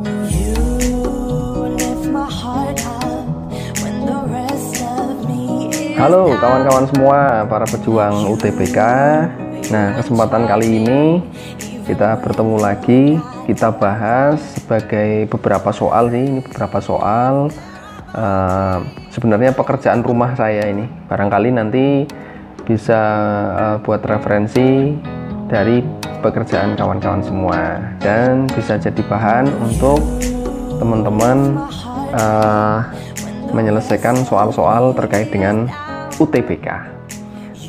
You lift my heart up when the rest of me is Halo kawan-kawan semua, para pejuang UTBK. Nah, kesempatan kali ini kita bertemu lagi. Kita bahas sebagai beberapa soal sih. Ini beberapa soal sebenarnya pekerjaan rumah saya ini. Barangkali nanti bisa buat referensi dari pekerjaan kawan-kawan semua, dan bisa jadi bahan untuk teman-teman menyelesaikan soal-soal terkait dengan UTBK,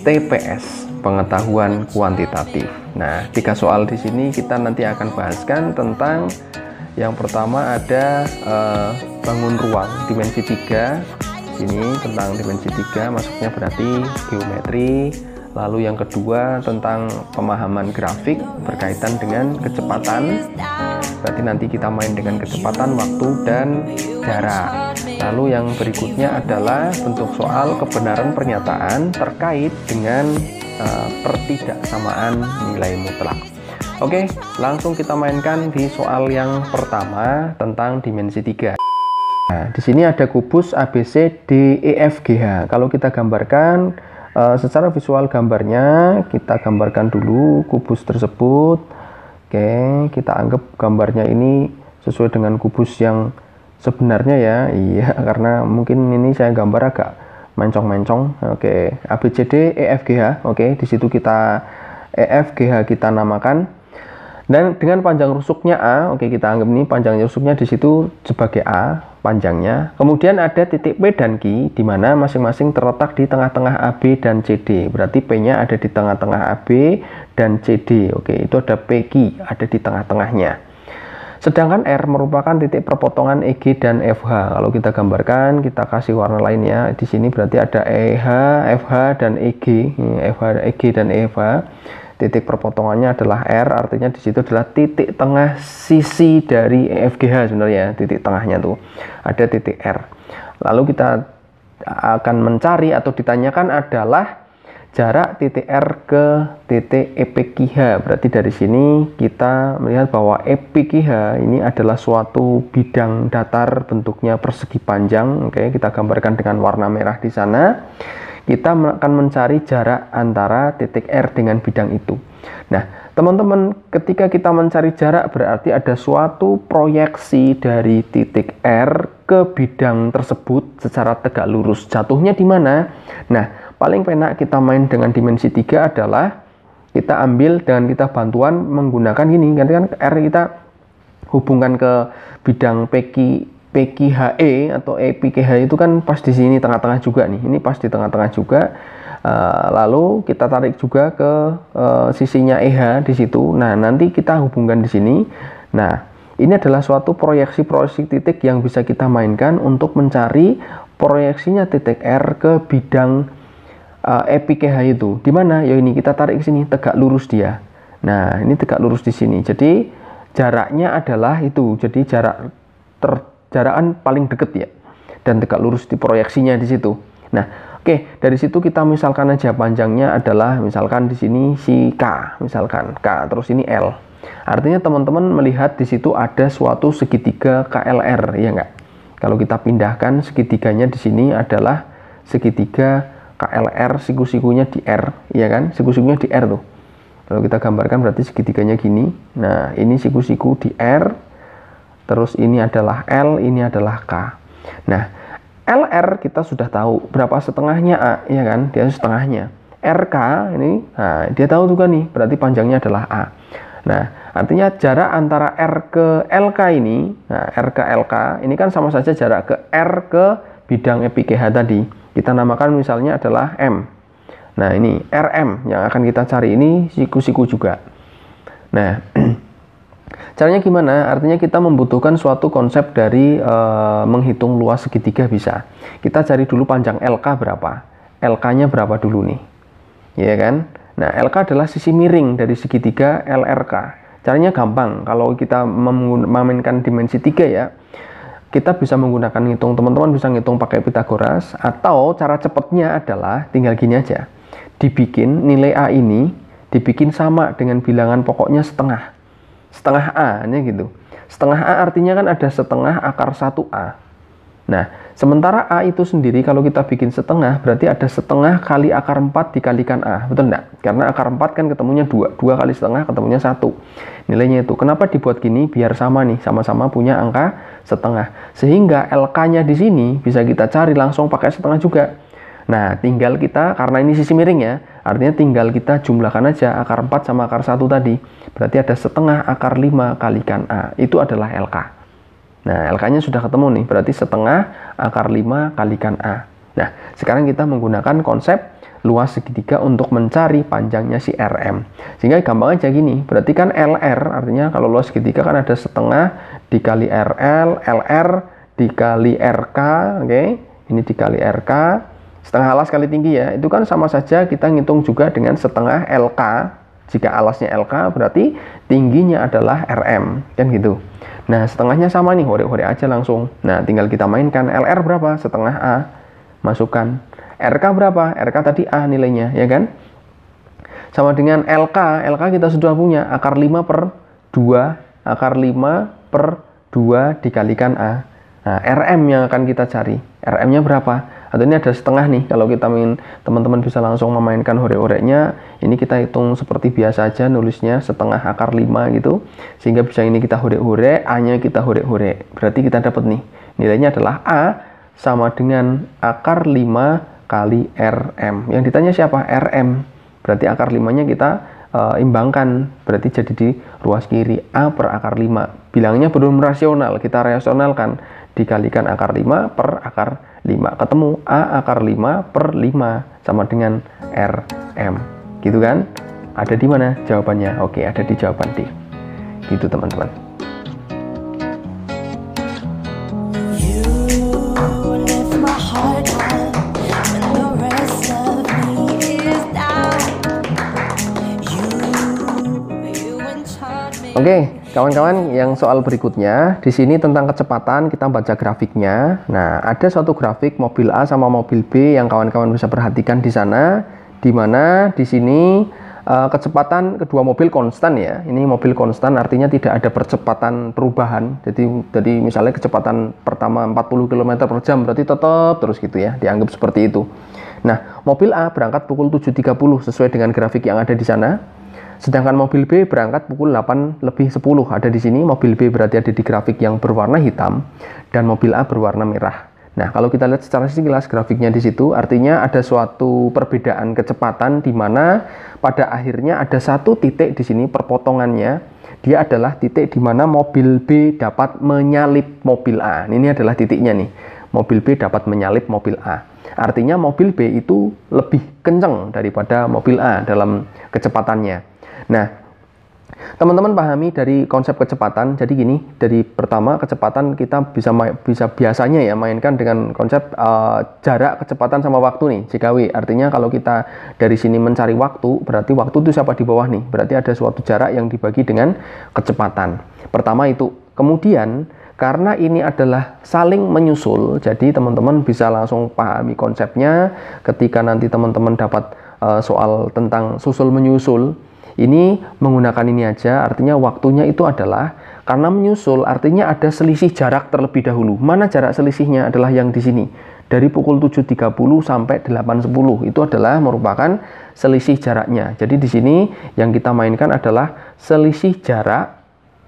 TPS, pengetahuan kuantitatif. Nah, 3 soal di sini kita nanti akan bahaskan tentang yang pertama ada bangun ruang dimensi 3. Sini tentang dimensi 3 maksudnya berarti geometri. Lalu yang kedua tentang pemahaman grafik berkaitan dengan kecepatan. Berarti nanti kita main dengan kecepatan, waktu, dan jarak. Lalu yang berikutnya adalah bentuk soal kebenaran pernyataan terkait dengan pertidaksamaan nilai mutlak. Oke, langsung kita mainkan di soal yang pertama tentang dimensi 3. Nah, di sini ada kubus ABC DEFGH. Kalau kita gambarkan secara visual gambarnya, kita gambarkan dulu kubus tersebut. Oke, kita anggap gambarnya ini sesuai dengan kubus yang sebenarnya ya. Iya, karena mungkin ini saya gambar agak mencong-mencong. Oke, ABCD EFGH. Oke, di situ kita EFGH kita namakan. Dan dengan panjang rusuknya A, oke kita anggap ini panjang rusuknya di situ sebagai A panjangnya. Kemudian ada titik P dan Q di mana masing-masing terletak di tengah-tengah AB dan CD. Berarti P-nya ada di tengah-tengah AB dan CD. Oke, itu ada PQ ada di tengah-tengahnya. Sedangkan R merupakan titik perpotongan EG dan FH. Kalau kita gambarkan, kita kasih warna lainnya. Di sini berarti ada EH, FH dan EG. FH, EG dan EFH. Titik perpotongannya adalah R, artinya di situ adalah titik tengah sisi dari EFGH sebenarnya, titik tengahnya tuh ada titik R. Lalu kita akan mencari atau ditanyakan adalah jarak titik R ke titik EPQH. Berarti dari sini kita melihat bahwa EPQH ini adalah suatu bidang datar bentuknya persegi panjang. Oke, kita gambarkan dengan warna merah di sana. Kita akan mencari jarak antara titik R dengan bidang itu. Nah, teman-teman, ketika kita mencari jarak berarti ada suatu proyeksi dari titik R ke bidang tersebut secara tegak lurus. Jatuhnya di mana? Nah, paling penak kita main dengan dimensi 3 adalah kita ambil dengan kita bantuan menggunakan ini. Kan R kita hubungkan ke bidang PQHE atau EPQH itu kan pas di sini tengah-tengah juga nih. Ini pas di tengah-tengah juga. Lalu kita tarik juga ke sisinya EH di situ. Nah, nanti kita hubungkan di sini. Nah, ini adalah suatu proyeksi titik yang bisa kita mainkan untuk mencari proyeksinya titik R ke bidang EPQH itu. Di mana? Ya ini kita tarik ke sini, tegak lurus dia. Nah, ini tegak lurus di sini. Jadi jaraknya adalah itu. Jadi jarakan paling deket ya, dan tegak lurus di proyeksinya di situ. Nah, oke, dari situ kita misalkan aja panjangnya adalah misalkan di sini si K, misalkan K, terus ini L. Artinya teman-teman melihat di situ ada suatu segitiga KLR, ya enggak? Kalau kita pindahkan segitiganya di sini adalah segitiga KLR, siku-sikunya di R, ya kan? Siku-sikunya di R tuh. Kalau kita gambarkan berarti segitiganya gini. Nah, ini siku-siku di R. Terus ini adalah L, ini adalah K. Nah, LR kita sudah tahu berapa setengahnya A, ya kan? Dia setengahnya. RK ini, nah dia tahu juga nih, berarti panjangnya adalah A. Nah, artinya jarak antara R ke LK ini, nah R ke LK ini kan sama saja jarak ke R ke bidang EPQH tadi. Kita namakan misalnya adalah M. Nah, ini RM yang akan kita cari, ini siku-siku juga. Nah, caranya gimana? Artinya kita membutuhkan suatu konsep dari menghitung luas segitiga bisa. Kita cari dulu panjang LK berapa. LK-nya berapa dulu nih. Ya kan? Nah, LK adalah sisi miring dari segitiga LRK. Caranya gampang. Kalau kita memainkan dimensi 3 ya, kita bisa menggunakan ngitung. Teman-teman bisa ngitung pakai Pitagoras. Atau cara cepatnya adalah tinggal gini aja. Dibikin nilai A ini, dibikin sama dengan bilangan pokoknya setengah. setengah A, ini gitu. Setengah A artinya kan ada setengah akar 1A. Nah, sementara A itu sendiri kalau kita bikin setengah, berarti ada setengah kali akar 4 dikalikan A. Betul enggak? Karena akar 4 kan ketemunya 2. 2 kali setengah ketemunya 1. Nilainya itu. Kenapa dibuat gini? Biar sama nih, sama-sama punya angka setengah. Sehingga LK-nya di sini bisa kita cari langsung pakai setengah juga. Nah, tinggal kita, karena ini sisi miring ya, artinya tinggal kita jumlahkan aja akar 4 sama akar 1 tadi. Berarti ada setengah akar 5 kalikan A. Itu adalah LK. Nah, LK-nya sudah ketemu nih, berarti setengah akar 5 kalikan A. Nah, sekarang kita menggunakan konsep luas segitiga untuk mencari panjangnya si RM. Sehingga gampang aja gini, berarti kan LR, artinya kalau luas segitiga kan ada setengah dikali RL, LR dikali RK, oke? Ini dikali RK, setengah alas kali tinggi ya, itu kan sama saja kita ngitung juga dengan setengah LK. Jika alasnya LK, berarti tingginya adalah RM, kan gitu. Nah, setengahnya sama nih, hore-hore aja langsung. Nah, tinggal kita mainkan. LR berapa? Setengah A. Masukkan. RK berapa? RK tadi A nilainya, ya kan? Sama dengan LK. LK kita sudah punya. Akar 5 per 2. Akar 5 per 2 dikalikan A. Nah, RM yang akan kita cari. RM-nya berapa? Atau ini ada setengah nih. Kalau kita ingin teman-teman bisa langsung memainkan hore-horenya, ini kita hitung seperti biasa aja, nulisnya setengah akar 5 gitu. Sehingga bisa ini kita hore-hore, A-nya kita hore-hore. Berarti kita dapat nih, nilainya adalah A sama dengan akar 5 kali RM. Yang ditanya siapa? RM. Berarti akar 5-nya kita imbangkan. Berarti jadi di ruas kiri A per akar 5. Bilangnya belum rasional, kita rasionalkan. Dikalikan akar 5 per akar 5. Ketemu A akar 5 per 5 sama dengan RM. Gitu kan? Ada di mana jawabannya? Oke, ada di jawaban D. Gitu teman-teman. You lift my heart up when the rest of me is down. You enchant me. Oke, kawan-kawan, yang soal berikutnya di sini tentang kecepatan, kita baca grafiknya. Nah, ada suatu grafik mobil A sama mobil B yang kawan-kawan bisa perhatikan di sana, di mana di sini kecepatan kedua mobil konstan ya. Ini mobil konstan artinya tidak ada percepatan perubahan. Jadi misalnya kecepatan pertama 40 km per jam berarti tetap terus gitu ya, dianggap seperti itu. Nah, mobil A berangkat pukul 7.30 sesuai dengan grafik yang ada di sana. Sedangkan mobil B berangkat pukul 8 lebih 10. Ada di sini, mobil B berarti ada di grafik yang berwarna hitam dan mobil A berwarna merah. Nah, kalau kita lihat secara sekilas grafiknya di situ, artinya ada suatu perbedaan kecepatan di mana pada akhirnya ada satu titik di sini perpotongannya. Dia adalah titik di mana mobil B dapat menyalip mobil A. Ini adalah titiknya nih. Mobil B dapat menyalip mobil A. Artinya mobil B itu lebih kencang daripada mobil A dalam kecepatannya. Nah, teman-teman pahami dari konsep kecepatan. Jadi gini, dari pertama kecepatan kita bisa biasanya ya mainkan dengan konsep jarak kecepatan sama waktu nih, JKW. Artinya kalau kita dari sini mencari waktu, berarti waktu itu siapa di bawah nih? Berarti ada suatu jarak yang dibagi dengan kecepatan. Pertama itu. Kemudian karena ini adalah saling menyusul, jadi teman-teman bisa langsung pahami konsepnya ketika nanti teman-teman dapat soal tentang susul menyusul. Ini menggunakan ini aja, artinya waktunya itu adalah karena menyusul, artinya ada selisih jarak terlebih dahulu. Mana jarak selisihnya adalah yang di sini. Dari pukul 7.30 sampai 8.10 itu adalah merupakan selisih jaraknya. Jadi di sini yang kita mainkan adalah selisih jarak.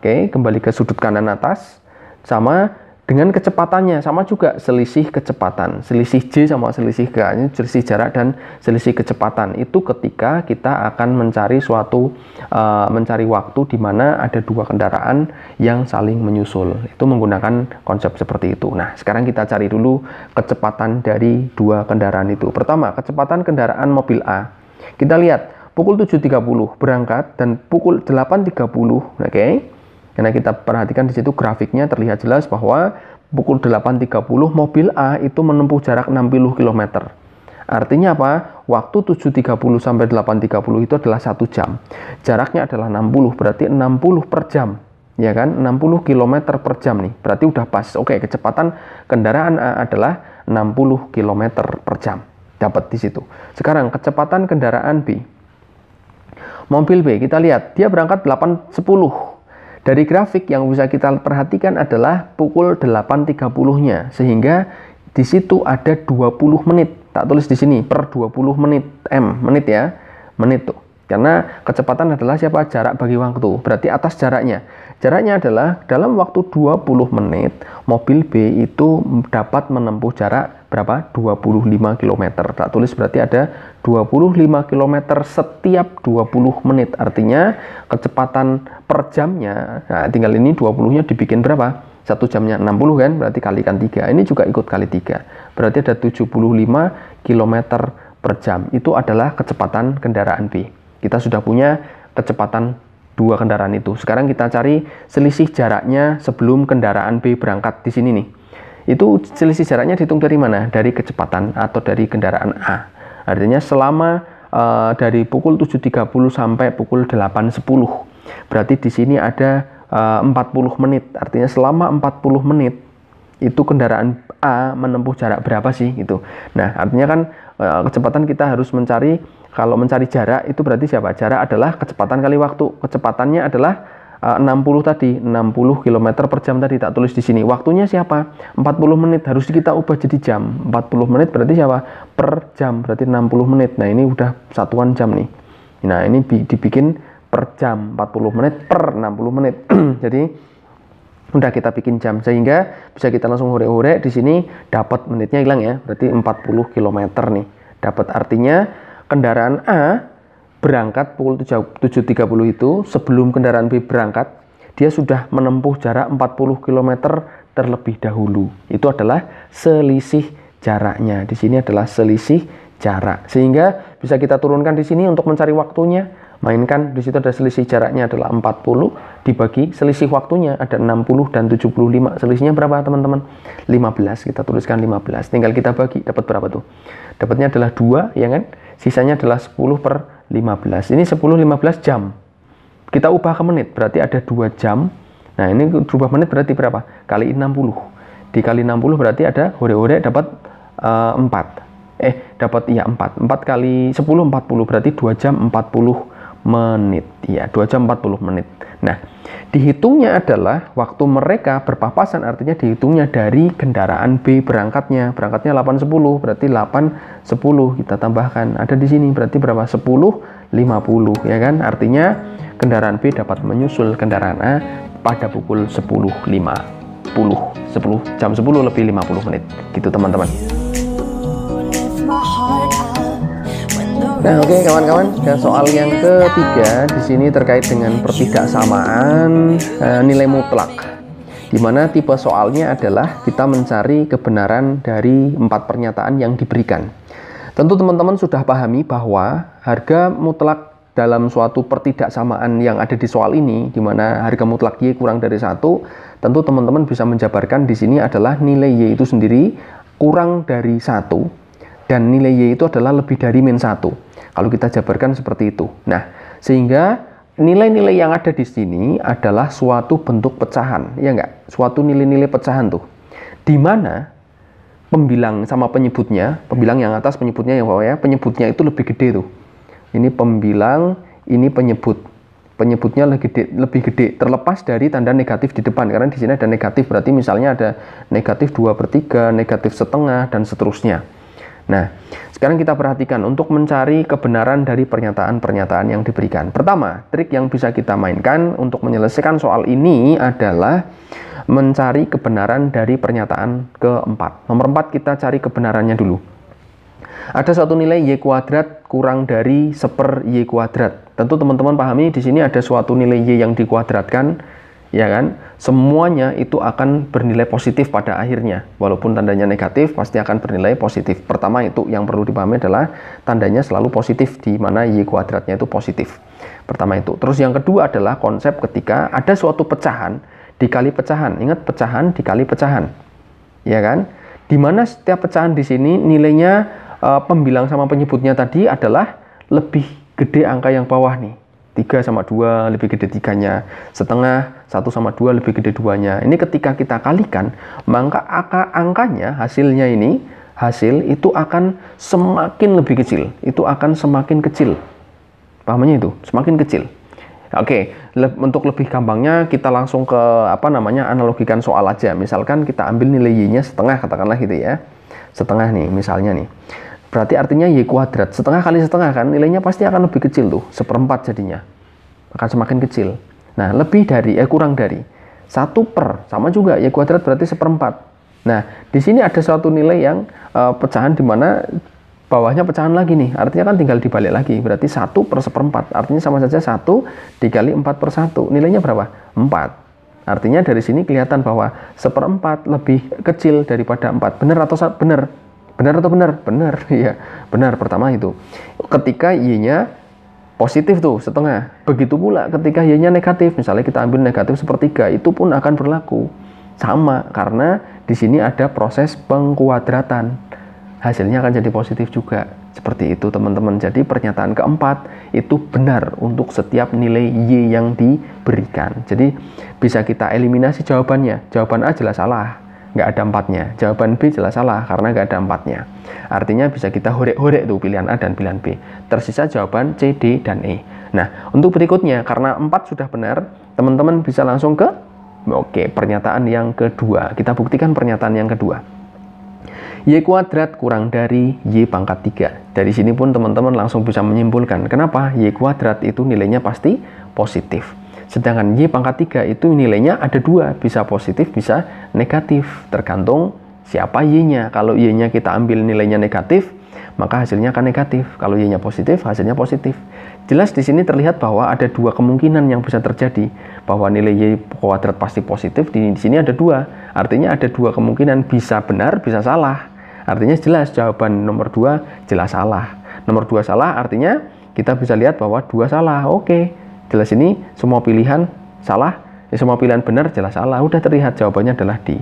Oke, kembali ke sudut kanan atas sama dengan kecepatannya, sama juga selisih kecepatan. Selisih J sama selisih K, ini selisih jarak dan selisih kecepatan. Itu ketika kita akan mencari mencari waktu di mana ada dua kendaraan yang saling menyusul. Itu menggunakan konsep seperti itu. Nah, sekarang kita cari dulu kecepatan dari dua kendaraan itu. Pertama, kecepatan kendaraan mobil A. Kita lihat pukul 7.30 berangkat dan pukul 8.30, oke? Karena kita perhatikan di situ grafiknya terlihat jelas bahwa pukul 8.30 mobil A itu menempuh jarak 60 km. Artinya apa? Waktu 7.30 sampai 8.30 itu adalah 1 jam. Jaraknya adalah 60, berarti 60 per jam. Ya kan? 60 km per jam nih. Berarti udah pas. Oke, kecepatan kendaraan A adalah 60 km per jam. Dapat di situ. Sekarang kecepatan kendaraan B. Mobil B, kita lihat dia berangkat 8.10. Dari grafik yang bisa kita perhatikan adalah pukul 8.30-nya, sehingga di situ ada 20 menit. Tak tulis di sini per 20 menit, menit ya, menit tuh. Karena kecepatan adalah siapa? Jarak bagi waktu. Berarti atas jaraknya. Jaraknya adalah dalam waktu 20 menit, mobil B itu dapat menempuh jarak berapa? 25 km. Tak tulis berarti ada 25 km setiap 20 menit. Artinya kecepatan per jamnya, nah tinggal ini 20-nya dibikin berapa? 1 jamnya 60 kan? Berarti kalikan 3. Ini juga ikut kali 3. Berarti ada 75 km per jam. Itu adalah kecepatan kendaraan B. Kita sudah punya kecepatan dua kendaraan itu. Sekarang kita cari selisih jaraknya sebelum kendaraan B berangkat di sini nih. Itu selisih jaraknya dihitung dari mana? Dari kecepatan atau dari kendaraan A. Artinya selama dari pukul 7.30 sampai pukul 8.10. Berarti di sini ada 40 menit. Artinya selama 40 menit itu kendaraan A menempuh jarak berapa sih gitu. Nah, artinya kan kecepatan kita harus mencari, kalau mencari jarak itu berarti siapa? Jarak adalah kecepatan kali waktu. Kecepatannya adalah 60 tadi, 60 km per jam tadi, tak tulis di sini. Waktunya siapa? 40 menit, harus kita ubah jadi jam. 40 menit berarti siapa? Per jam, berarti 60 menit. Nah, ini udah satuan jam nih. Nah, ini dibikin per jam, 40 menit per 60 menit. Jadi udah kita bikin jam, sehingga bisa kita langsung hore-hore di sini dapat menitnya hilang ya. Berarti 40 km nih. Dapat, artinya kendaraan A berangkat pukul 7.30 itu, sebelum kendaraan B berangkat, dia sudah menempuh jarak 40 km terlebih dahulu. Itu adalah selisih jaraknya. Di sini adalah selisih jarak. Sehingga bisa kita turunkan di sini untuk mencari waktunya. Mainkan di situ ada selisih jaraknya adalah 40 dibagi selisih waktunya ada 60 dan 75. Selisihnya berapa teman-teman? 15. Kita tuliskan 15. Tinggal kita bagi, dapat berapa tuh? Dapatnya adalah 2 ya kan? Sisanya adalah 10 per 15. Ini 10 15 jam. Kita ubah ke menit, berarti ada 2 jam. Nah, ini berubah menit berarti berapa? Kali 60. Dikali 60 berarti ada hore-hore dapat 4. Dapat 4. 4 kali 10 40 berarti 2 jam 40 menit. Iya, 2 jam 40 menit. Nah, dihitungnya adalah waktu mereka berpapasan, artinya dihitungnya dari kendaraan B berangkatnya. Berangkatnya 8.10, berarti 8.10 kita tambahkan. Ada di sini berarti berapa? 10.50 ya kan? Artinya kendaraan B dapat menyusul kendaraan A pada pukul 10.50. 10 jam 10 lebih 50 menit. Gitu teman-teman. Nah, oke kawan-kawan, dan soal yang ketiga di sini terkait dengan pertidaksamaan nilai mutlak. Di mana tipe soalnya adalah kita mencari kebenaran dari 4 pernyataan yang diberikan. Tentu teman-teman sudah pahami bahwa harga mutlak dalam suatu pertidaksamaan yang ada di soal ini, di mana harga mutlak Y kurang dari 1, tentu teman-teman bisa menjabarkan di sini adalah nilai Y itu sendiri kurang dari 1 dan nilai Y itu adalah lebih dari min 1. Kalau kita jabarkan seperti itu. Nah, sehingga nilai-nilai yang ada di sini adalah suatu bentuk pecahan, ya enggak? Suatu nilai-nilai pecahan tuh. Di mana pembilang sama penyebutnya, pembilang yang atas, penyebutnya yang bawah ya, penyebutnya itu lebih gede tuh. Ini pembilang, ini penyebut. Penyebutnya lebih gede, terlepas dari tanda negatif di depan. Karena di sini ada negatif, berarti misalnya ada negatif 2/3, negatif setengah, dan seterusnya. Nah, sekarang kita perhatikan untuk mencari kebenaran dari pernyataan-pernyataan yang diberikan. Pertama, trik yang bisa kita mainkan untuk menyelesaikan soal ini adalah mencari kebenaran dari pernyataan keempat. Nomor 4 kita cari kebenarannya dulu. Ada suatu nilai Y kuadrat kurang dari 1/Y kuadrat. Tentu teman-teman pahami di sini ada suatu nilai Y yang dikuadratkan, ya kan? Semuanya itu akan bernilai positif pada akhirnya. Walaupun tandanya negatif, pasti akan bernilai positif. Pertama itu yang perlu dipahami adalah tandanya selalu positif, di mana Y kuadratnya itu positif. Pertama itu. Terus yang kedua adalah konsep ketika ada suatu pecahan dikali pecahan. Ingat, pecahan dikali pecahan. Ya kan? Di mana setiap pecahan di sini nilainya pembilang sama penyebutnya tadi adalah lebih gede angka yang bawah nih. 3 sama 2 lebih gede 3-nya, setengah 1 sama 2 lebih gede 2-nya. Ini ketika kita kalikan, maka angkanya hasilnya ini, hasil itu akan semakin lebih kecil. Itu akan semakin kecil. Pahamnya itu, semakin kecil. Oke, untuk lebih gampangnya kita langsung ke analogikan soal aja. Misalkan kita ambil nilai y-nya setengah, katakanlah gitu ya. Setengah nih, misalnya nih. Berarti artinya y kuadrat. Setengah kali setengah kan, nilainya pasti akan lebih kecil tuh, 1/4 jadinya. Akan semakin kecil. Nah, lebih dari, kurang dari. 1/, sama juga, y kuadrat berarti 1/4. Nah, di sini ada suatu nilai yang pecahan di mana bawahnya pecahan lagi nih, artinya kan tinggal dibalik lagi, berarti 1/1/4, artinya sama saja 1 dikali 4/1, nilainya berapa? 4. Artinya dari sini kelihatan bahwa 1/4 lebih kecil daripada 4. Benar atau benar? Benar atau benar? Benar, iya, benar. Pertama itu, ketika y-nya positif tuh, setengah. Begitu pula ketika y-nya negatif, misalnya kita ambil negatif 1/3, itu pun akan berlaku. Sama, karena di sini ada proses pengkuadratan. Hasilnya akan jadi positif juga. Seperti itu teman-teman. Jadi pernyataan keempat itu benar untuk setiap nilai y yang diberikan. Jadi bisa kita eliminasi jawabannya. Jawaban A jelas salah, nggak ada 4-nya. Jawaban B jelas salah karena nggak ada 4-nya. Artinya bisa kita horek-horek tuh pilihan A dan pilihan B. Tersisa jawaban C, D, dan E. Nah, untuk berikutnya karena 4 sudah benar, teman-teman bisa langsung ke pernyataan yang kedua. Kita buktikan pernyataan yang kedua. Y kuadrat kurang dari Y pangkat 3. Dari sini pun teman-teman langsung bisa menyimpulkan kenapa Y kuadrat itu nilainya pasti positif. Sedangkan Y pangkat 3 itu nilainya ada 2, bisa positif, bisa negatif. Tergantung siapa Y-nya. Kalau Y-nya kita ambil nilainya negatif, maka hasilnya akan negatif. Kalau Y-nya positif, hasilnya positif. Jelas di sini terlihat bahwa ada 2 kemungkinan yang bisa terjadi. Bahwa nilai Y kuadrat pasti positif, di sini ada 2. Artinya ada 2 kemungkinan, bisa benar, bisa salah. Artinya jelas jawaban nomor 2 jelas salah. Nomor 2 salah artinya kita bisa lihat bahwa 2 salah. Oke, jelas ini semua pilihan salah, semua pilihan benar jelas salah. Udah terlihat jawabannya adalah D.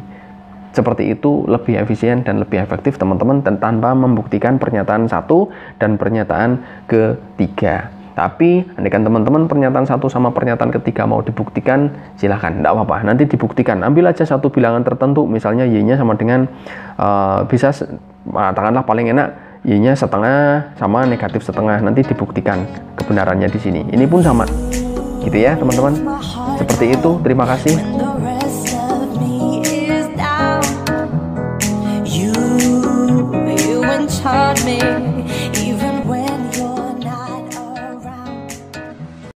Seperti itu lebih efisien dan lebih efektif teman-teman, dan tanpa membuktikan pernyataan 1 dan pernyataan ketiga. Tapi andaikan teman-teman pernyataan 1 sama pernyataan ketiga mau dibuktikan, silahkan, tidak apa-apa, nanti dibuktikan. Ambil aja satu bilangan tertentu, misalnya y-nya sama dengan bisa katakanlah paling enak y-nya setengah sama negatif setengah, nanti dibuktikan kebenarannya di sini. Ini pun sama, gitu ya teman-teman. Seperti itu, terima kasih.